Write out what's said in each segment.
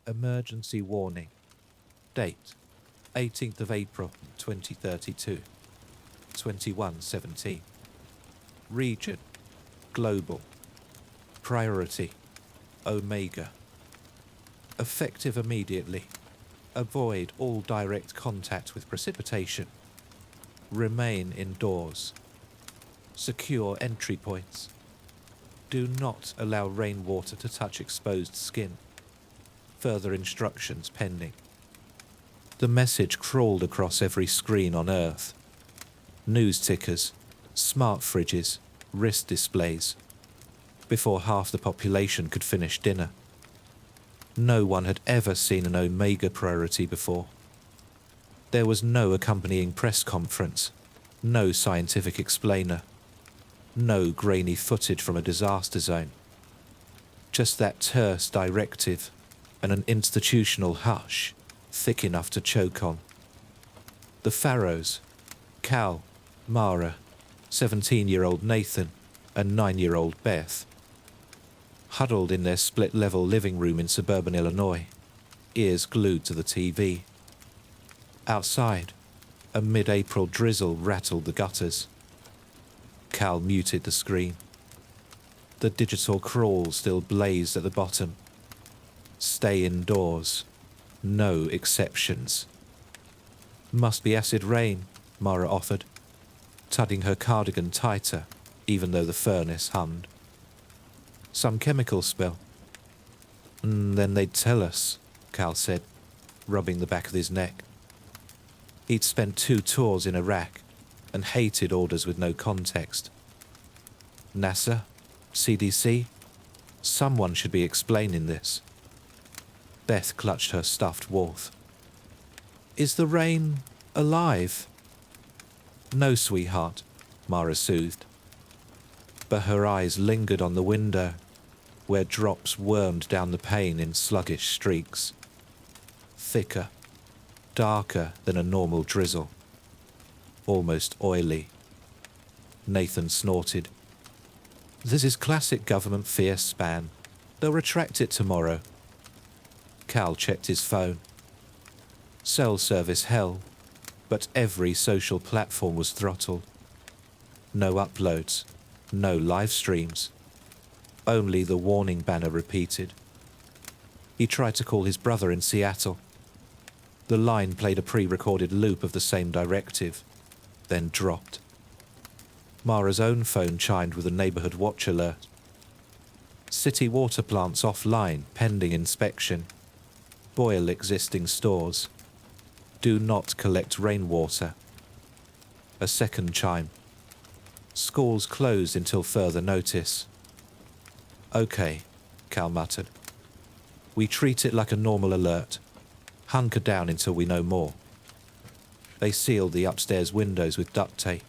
Emergency warning. Date 18th of April 2032. 21:17. Region Global. Priority Omega. Effective immediately. Avoid all direct contact with precipitation. Remain indoors. Secure entry points. Do not allow rainwater to touch exposed skin. Further instructions pending. The message crawled across every screen on Earth. News tickers, smart fridges, wrist displays. Before half the population could finish dinner. No one had ever seen an Omega priority before. There was no accompanying press conference, no scientific explainer, no grainy footage from a disaster zone. Just that terse directive and an institutional hush thick enough to choke on. The Pharaohs, Cal, Mara, 17-year-old Nathan, and 9-year-old Beth, huddled in their split-level living room in suburban Illinois, ears glued to the TV. Outside, a mid-April drizzle rattled the gutters. Cal muted the screen. The digital crawl still blazed at the bottom. Stay indoors. No exceptions. Must be acid rain, Mara offered, tugging her cardigan tighter, even though the furnace hummed. Some chemical spill. Then they'd tell us, Cal said, rubbing the back of his neck. He'd spent 2 tours in Iraq and hated orders with no context. NASA? CDC? Someone should be explaining this. Beth clutched her stuffed warmth. Is the rain alive? No, sweetheart, Mara soothed. But her eyes lingered on the window, where drops wormed down the pane in sluggish streaks. Thicker, darker than a normal drizzle. Almost oily. Nathan snorted. This is classic government fear span. They'll retract it tomorrow. Cal checked his phone. Cell service hell, but every social platform was throttled. No uploads, no live streams. Only the warning banner repeated. He tried to call his brother in Seattle. The line played a pre-recorded loop of the same directive, then dropped. Mara's own phone chimed with a neighborhood watch alert. City water plants offline, pending inspection. Boil existing stores. Do not collect rainwater. A second chime. Schools closed until further notice. Okay, Cal muttered. We treat it like a normal alert. Hunker down until we know more. They sealed the upstairs windows with duct tape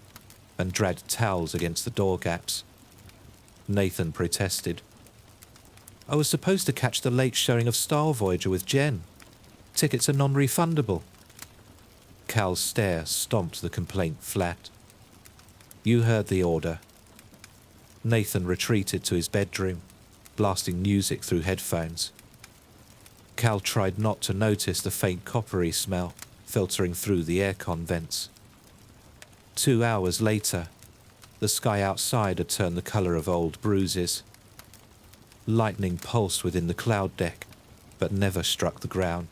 and dragged towels against the door gaps. Nathan protested. I was supposed to catch the late showing of Star Voyager with Jen. Tickets are non-refundable. Cal's stare stomped the complaint flat. You heard the order. Nathan retreated to his bedroom, blasting music through headphones. Cal tried not to notice the faint coppery smell filtering through the aircon vents. 2 hours later, the sky outside had turned the colour of old bruises. Lightning pulsed within the cloud deck, but never struck the ground.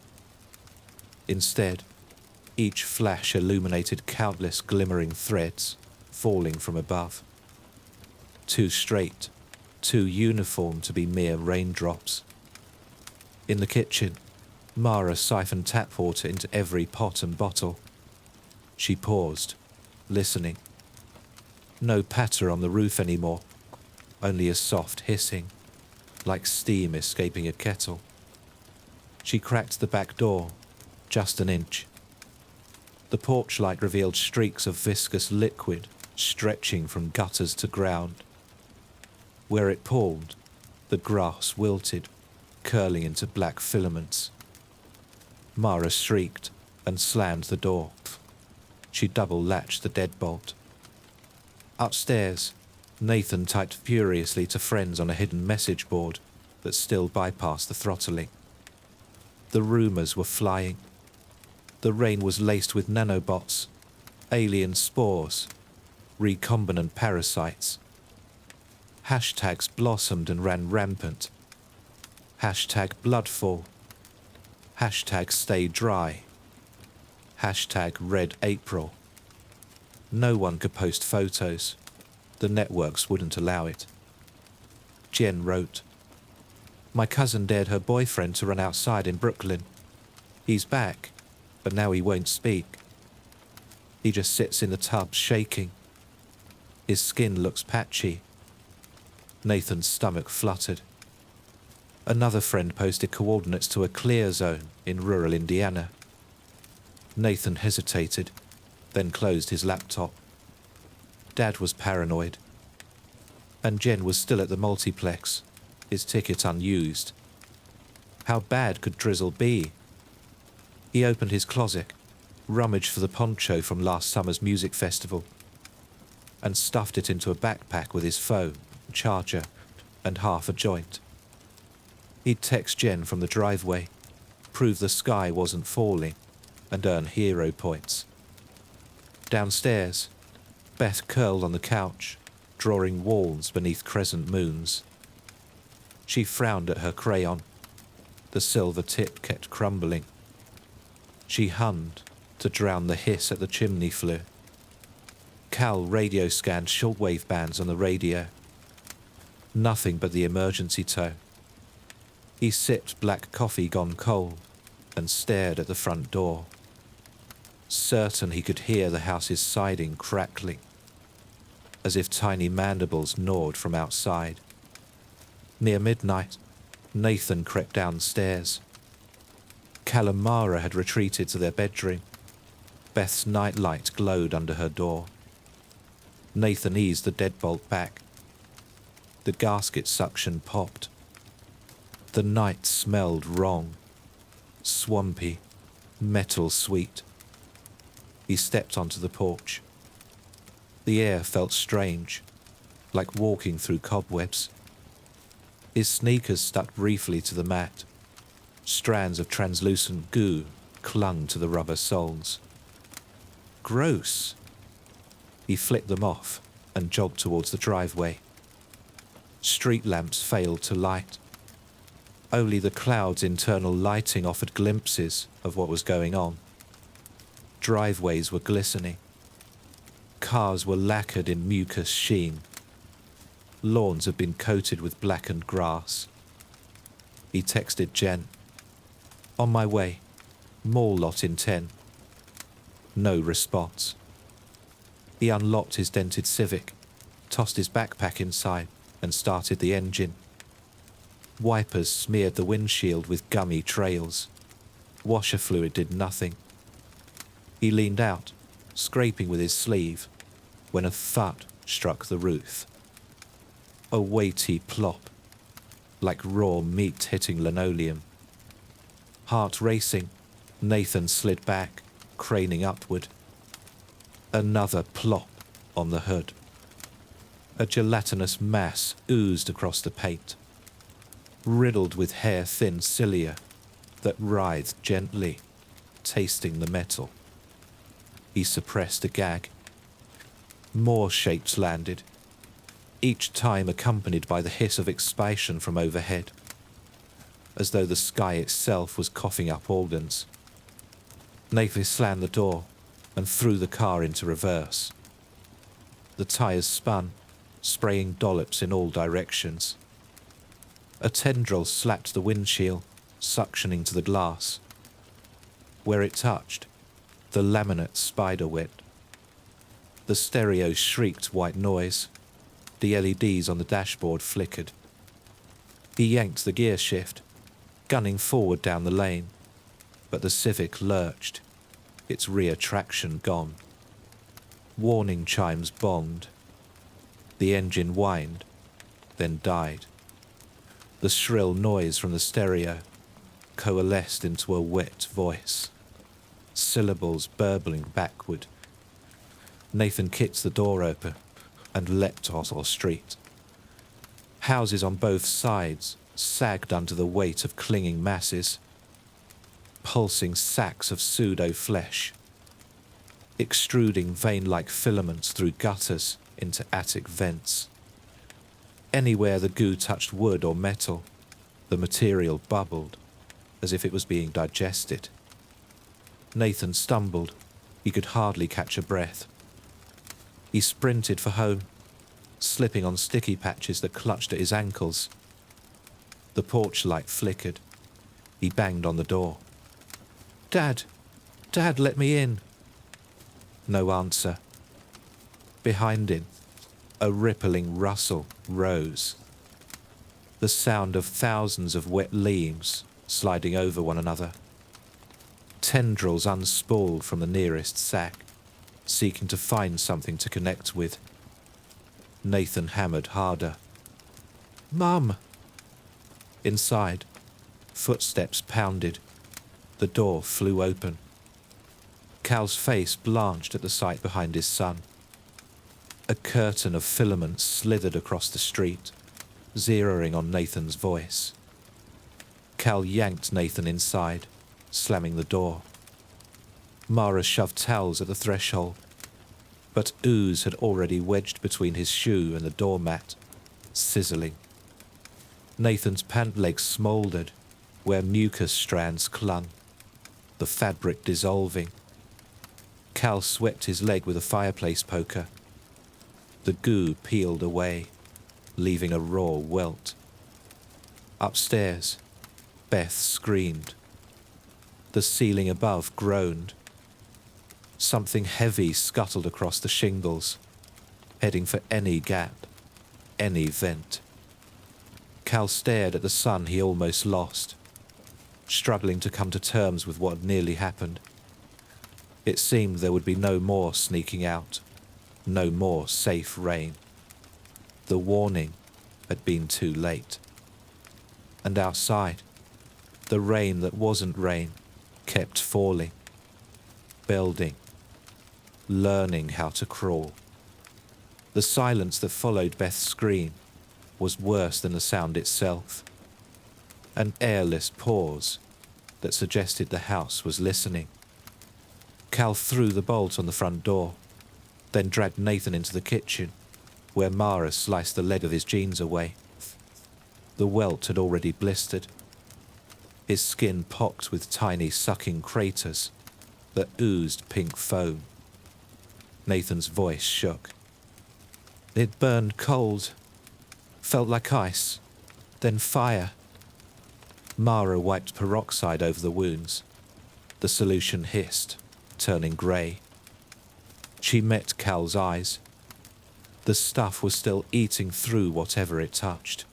Instead, each flash illuminated countless glimmering threads falling from above. Too straight, too uniform to be mere raindrops. In the kitchen, Mara siphoned tap water into every pot and bottle. She paused, listening. No patter on the roof anymore, only a soft hissing, like steam escaping a kettle. She cracked the back door, just an inch. The porch light revealed streaks of viscous liquid stretching from gutters to ground. Where it poured, the grass wilted, curling into black filaments. Mara shrieked and slammed the door. She double-latched the deadbolt. Upstairs, Nathan typed furiously to friends on a hidden message board that still bypassed the throttling. The rumours were flying. The rain was laced with nanobots, alien spores, recombinant parasites. Hashtags blossomed and ran rampant. Hashtag bloodfall. Hashtag stay dry. Hashtag red April. No one could post photos. The networks wouldn't allow it. Jen wrote, "My cousin dared her boyfriend to run outside in Brooklyn. He's back, but now he won't speak. He just sits in the tub shaking. His skin looks patchy." Nathan's stomach fluttered. Another friend posted coordinates to a clear zone in rural Indiana. Nathan hesitated, then closed his laptop. Dad was paranoid. And Jen was still at the multiplex, his ticket unused. How bad could drizzle be? He opened his closet, rummaged for the poncho from last summer's music festival, and stuffed it into a backpack with his phone, charger, and half a joint. He'd text Jen from the driveway, prove the sky wasn't falling, and earn hero points. Downstairs, Beth curled on the couch, drawing walls beneath crescent moons. She frowned at her crayon. The silver tip kept crumbling. She hummed to drown the hiss at the chimney flue. Cal radio scanned shortwave bands on the radio. Nothing but the emergency tone. He sipped black coffee gone cold and stared at the front door, certain he could hear the house's siding crackling, as if tiny mandibles gnawed from outside. Near midnight, Nathan crept downstairs. Cal and Mara had retreated to their bedroom. Beth's nightlight glowed under her door. Nathan eased the deadbolt back. The gasket suction popped. The night smelled wrong, swampy, metal sweet. He stepped onto the porch. The air felt strange, like walking through cobwebs. His sneakers stuck briefly to the mat. Strands of translucent goo clung to the rubber soles. Gross! He flicked them off and jogged towards the driveway. Street lamps failed to light. Only the cloud's internal lighting offered glimpses of what was going on. Driveways were glistening. Cars were lacquered in mucus sheen. Lawns had been coated with blackened grass. He texted Jen. "On my way. Mall lot in 10. No response. He unlocked his dented Civic, tossed his backpack inside, and started the engine. Wipers smeared the windshield with gummy trails. Washer fluid did nothing. He leaned out, scraping with his sleeve, when a thud struck the roof. A weighty plop, like raw meat hitting linoleum. Heart racing, Nathan slid back, craning upward. Another plop on the hood. A gelatinous mass oozed across the paint, riddled with hair-thin cilia that writhed gently, tasting the metal. He suppressed a gag. More shapes landed, each time accompanied by the hiss of expiation from overhead, as though the sky itself was coughing up organs. Nathan slammed the door and threw the car into reverse. The tires spun, spraying dollops in all directions. A tendril slapped the windshield, suctioning to the glass. Where it touched, the laminate spiderweb. The stereo shrieked white noise. The LEDs on the dashboard flickered. He yanked the gear shift, gunning forward down the lane, but the Civic lurched, its rear traction gone. Warning chimes bonged. The engine whined, then died. The shrill noise from the stereo coalesced into a wet voice, syllables burbling backward. Nathan kicked the door open and leapt onto the street. Houses on both sides sagged under the weight of clinging masses. pulsing sacs of pseudo-flesh, extruding vein-like filaments through gutters into attic vents. Anywhere the goo touched wood or metal, the material bubbled, as if it was being digested. Nathan stumbled. He could hardly catch a breath. He sprinted for home, slipping on sticky patches that clutched at his ankles. The porch light flickered. He banged on the door. "Dad! Dad, let me in!" No answer. Behind him, a rippling rustle rose. The sound of thousands of wet leaves sliding over one another. Tendrils unspooled from the nearest sack, seeking to find something to connect with. Nathan hammered harder. "Mum!" Inside, footsteps pounded. The door flew open. Cal's face blanched at the sight behind his son. A curtain of filaments slithered across the street, zeroing on Nathan's voice. Cal yanked Nathan inside, slamming the door. Mara shoved towels at the threshold, but ooze had already wedged between his shoe and the doormat, sizzling. Nathan's pant legs smouldered where mucus strands clung, the fabric dissolving. Cal swept his leg with a fireplace poker. The goo peeled away, leaving a raw welt. Upstairs, Beth screamed. The ceiling above groaned. Something heavy scuttled across the shingles, heading for any gap, any vent. Cal stared at the son he almost lost, struggling to come to terms with what had nearly happened. It seemed there would be no more sneaking out, no more safe rain. The warning had been too late. And outside, the rain that wasn't rain kept falling, building, learning how to crawl. The silence that followed Beth's scream was worse than the sound itself, an airless pause that suggested the house was listening. Cal threw the bolt on the front door, then dragged Nathan into the kitchen, where Mara sliced the leg of his jeans away. The welt had already blistered. His skin pocked with tiny sucking craters that oozed pink foam. Nathan's voice shook. It burned cold, felt like ice, then fire. Mara wiped peroxide over the wounds. The solution hissed, turning grey. She met Cal's eyes. The stuff was still eating through whatever it touched.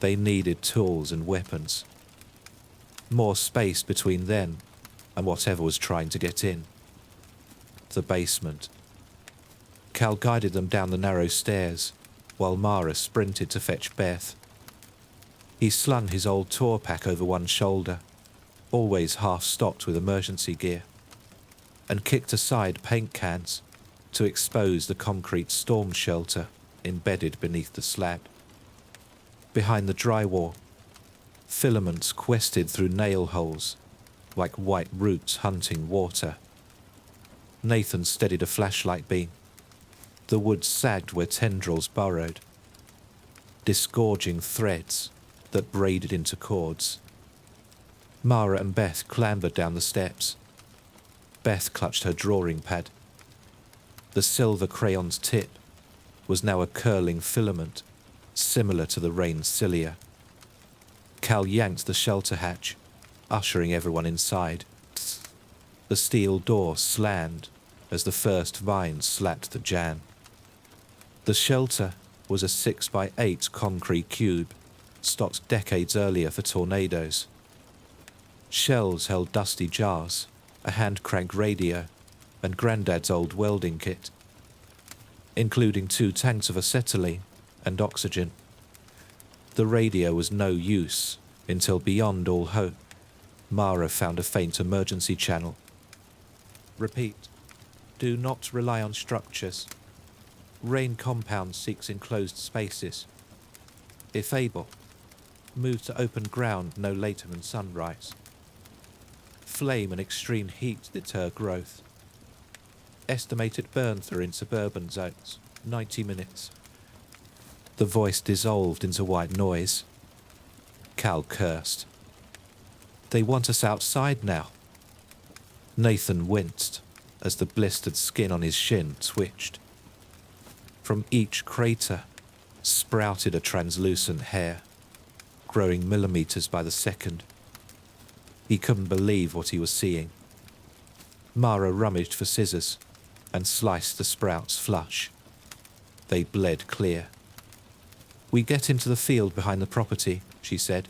They needed tools and weapons. More space between them and whatever was trying to get in. The basement. Cal guided them down the narrow stairs, while Mara sprinted to fetch Beth. He slung his old tour pack over one shoulder, always half-stocked with emergency gear, and kicked aside paint cans to expose the concrete storm shelter embedded beneath the slab. Behind the drywall, filaments quested through nail holes like white roots hunting water. Nathan steadied a flashlight beam. The wood sagged where tendrils burrowed, disgorging threads that braided into cords. Mara and Beth clambered down the steps. Beth clutched her drawing pad. The silver crayon's tip was now a curling filament, similar to the rain's cilia. Cal yanked the shelter hatch, ushering everyone inside. The steel door slammed as the first vines slapped the jamb. The shelter was a 6x8 concrete cube, stocked decades earlier for tornadoes. Shelves held dusty jars, a hand-crank radio, and Grandad's old welding kit, including 2 tanks of acetylene and oxygen. The radio was no use until, beyond all hope, Mara found a faint emergency channel. Repeat, do not rely on structures. Rain compound seeks enclosed spaces. If able, move to open ground no later than sunrise. Flame and extreme heat deter growth. Estimated burn-through in suburban zones, 90 minutes. The voice dissolved into white noise. Cal cursed. They want us outside now. Nathan winced as the blistered skin on his shin twitched. From each crater sprouted a translucent hair, growing millimeters by the second. He couldn't believe what he was seeing. Mara rummaged for scissors and sliced the sprouts flush. They bled clear. "We get into the field behind the property," she said.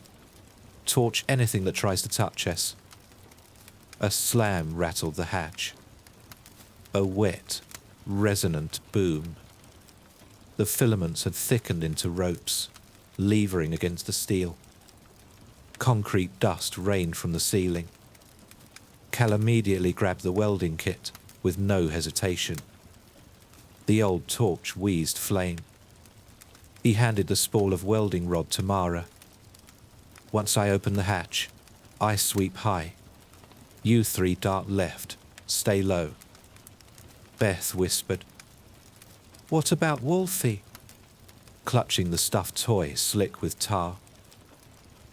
"Torch anything that tries to touch us." A slam rattled the hatch. A wet, resonant boom. The filaments had thickened into ropes, levering against the steel. Concrete dust rained from the ceiling. Cal immediately grabbed the welding kit with no hesitation. The old torch wheezed flame. He handed the spool of welding rod to Mara. "Once I open the hatch, I sweep high. You three dart left. Stay low." Beth whispered. "What about Wolfie?" Clutching the stuffed toy slick with tar.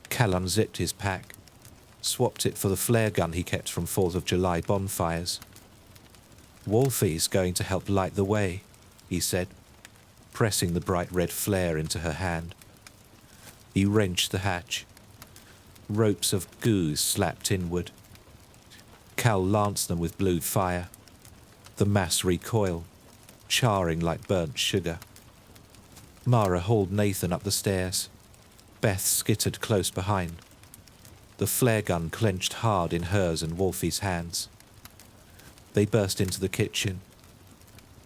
Cal unzipped his pack, swapped it for the flare gun he kept from 4th of July bonfires. "Wolfie's going to help light the way," he said, pressing the bright red flare into her hand. He wrenched the hatch. Ropes of goo slapped inward. Cal lanced them with blue fire. The mass recoiled, charring like burnt sugar. Mara hauled Nathan up the stairs. Beth skittered close behind. The flare gun clenched hard in hers and Wolfie's hands. They burst into the kitchen.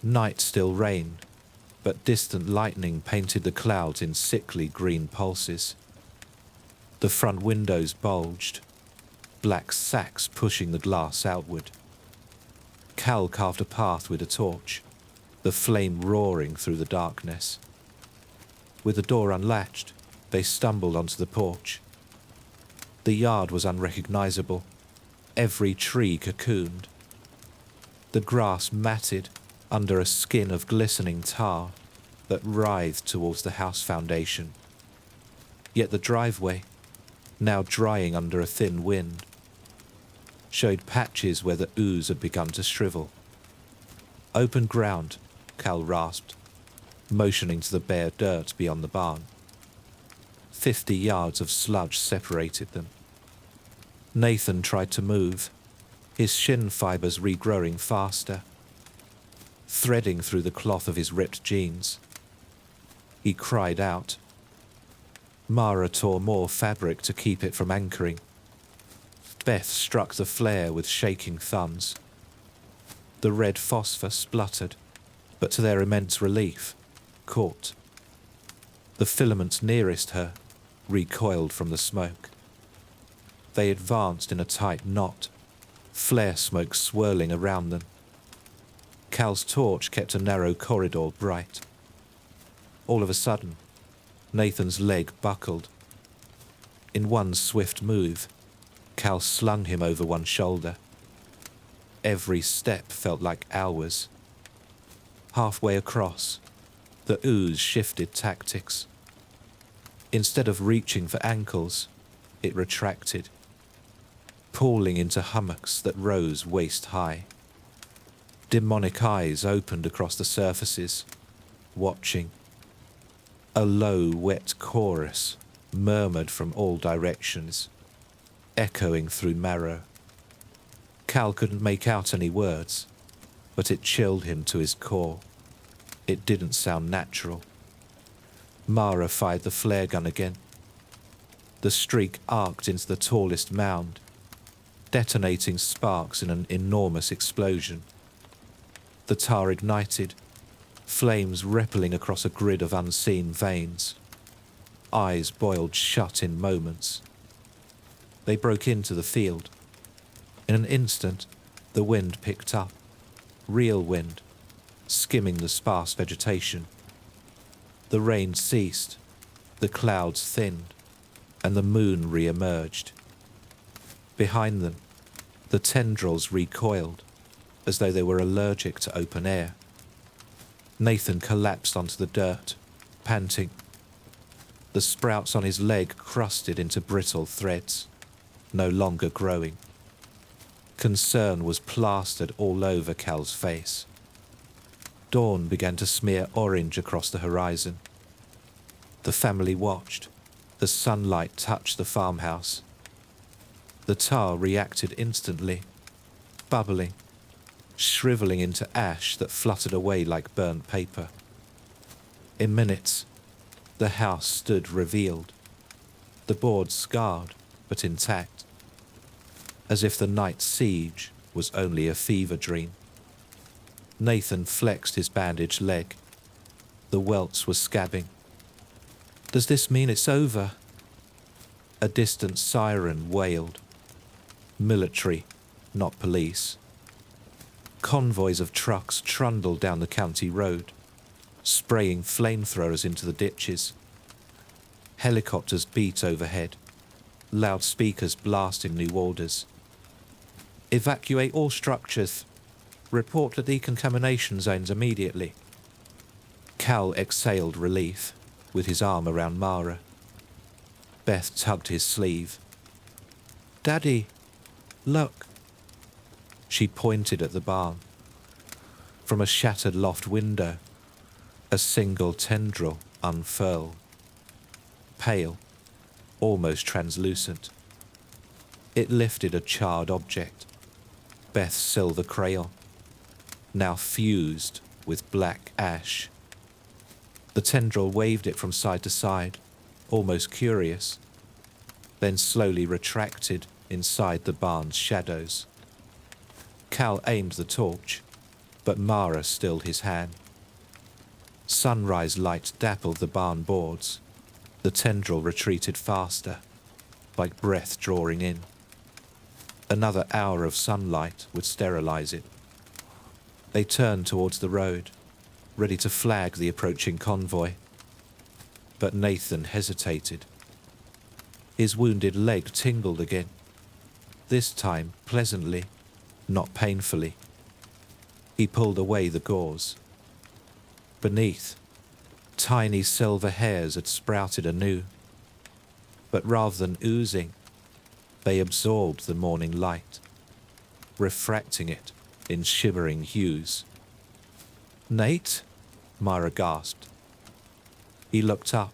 Night still reigned, but distant lightning painted the clouds in sickly green pulses. The front windows bulged, black sacks pushing the glass outward. Cal carved a path with a torch, the flame roaring through the darkness. With the door unlatched, they stumbled onto the porch. The yard was unrecognizable, every tree cocooned. The grass matted under a skin of glistening tar that writhed towards the house foundation. Yet the driveway, now drying under a thin wind, showed patches where the ooze had begun to shrivel. "Open ground," Cal rasped, motioning to the bare dirt beyond the barn. 50 yards of sludge separated them. Nathan tried to move, his shin fibers regrowing faster, threading through the cloth of his ripped jeans. He cried out. Mara tore more fabric to keep it from anchoring. Beth struck the flare with shaking thumbs. The red phosphor spluttered, but to their immense relief, caught. The filaments nearest her recoiled from the smoke. They advanced in a tight knot, flare smoke swirling around them. Cal's torch kept a narrow corridor bright. All of a sudden, Nathan's leg buckled. In one swift move, Cal slung him over one shoulder. Every step felt like hours. Halfway across, the ooze shifted tactics. Instead of reaching for ankles, it retracted, pooling into hummocks that rose waist-high. Demonic eyes opened across the surfaces, watching. A low, wet chorus murmured from all directions, echoing through marrow. Cal couldn't make out any words, but it chilled him to his core. It didn't sound natural. Mara fired the flare gun again. The streak arced into the tallest mound, detonating sparks in an enormous explosion. The tar ignited, flames rippling across a grid of unseen veins. Eyes boiled shut in moments. They broke into the field. In an instant, the wind picked up, real wind, skimming the sparse vegetation. The rain ceased, the clouds thinned, and the moon re-emerged. Behind them, The tendrils recoiled, as though they were allergic to open air. Nathan collapsed onto the dirt, panting. The sprouts on his leg crusted into brittle threads, no longer growing. Concern was plastered all over Cal's face. Dawn began to smear orange across the horizon. The family watched as sunlight touched the farmhouse. The tar reacted instantly, bubbling, shriveling into ash that fluttered away like burnt paper. In minutes, the house stood revealed, the boards scarred but intact, as if the night's siege was only a fever dream. Nathan flexed his bandaged leg. The welts were scabbing. "Does this mean it's over?" A distant siren wailed. Military, not police. Convoys of trucks trundled down the county road, spraying flamethrowers into the ditches. Helicopters beat overhead, loudspeakers blasting new orders. "Evacuate all structures. Report to decontamination zones immediately." Cal exhaled relief, with his arm around Mara. Beth tugged his sleeve. "Daddy, look." She pointed at the barn. From a shattered loft window, a single tendril unfurled. Pale, almost translucent. It lifted a charred object, Beth's silver crayon, now fused with black ash. The tendril waved it from side to side, almost curious, then slowly retracted inside the barn's shadows. Cal aimed the torch, but Mara stilled his hand. Sunrise light dappled the barn boards. The tendril retreated faster, like breath drawing in. Another hour of sunlight would sterilize it. They turned towards the road, ready to flag the approaching convoy. But Nathan hesitated. His wounded leg tingled again, this time pleasantly, not painfully. He pulled away the gauze. Beneath, tiny silver hairs had sprouted anew, but rather than oozing, they absorbed the morning light, refracting it in shimmering hues. "Nate?" Mara gasped. He looked up,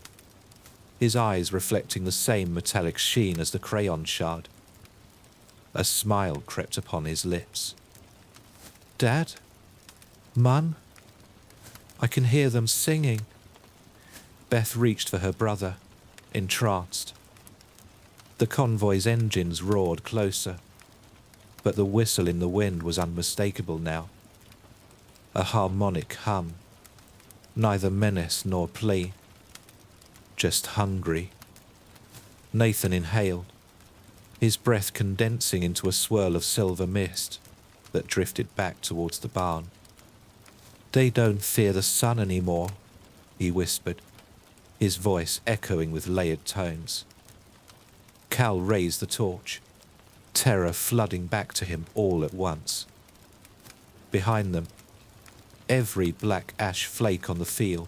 his eyes reflecting the same metallic sheen as the crayon shard. A smile crept upon his lips. "Dad? Mum? I can hear them singing." Beth reached for her brother, entranced. The convoy's engines roared closer, but the whistle in the wind was unmistakable now. A harmonic hum, neither menace nor plea, just hungry. Nathan inhaled, his breath condensing into a swirl of silver mist that drifted back towards the barn. "They don't fear the sun anymore," he whispered, his voice echoing with layered tones. Cal raised the torch, terror flooding back to him all at once. Behind them, every black ash flake on the field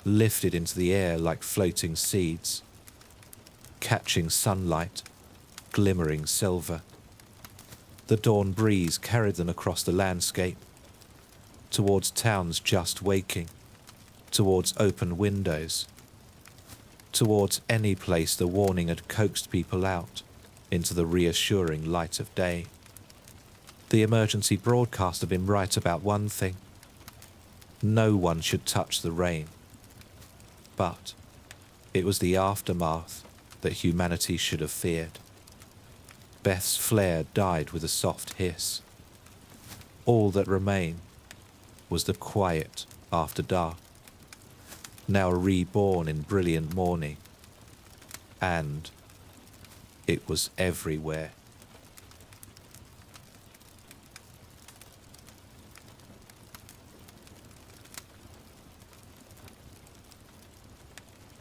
lifted into the air like floating seeds, catching sunlight, glimmering silver. The dawn breeze carried them across the landscape, towards towns just waking, towards open windows, towards any place the warning had coaxed people out into the reassuring light of day. The emergency broadcast had been right about one thing. No one should touch the rain. But it was the aftermath that humanity should have feared. Beth's flare died with a soft hiss. All that remained was the quiet after dark, now reborn in brilliant morning. And it was everywhere.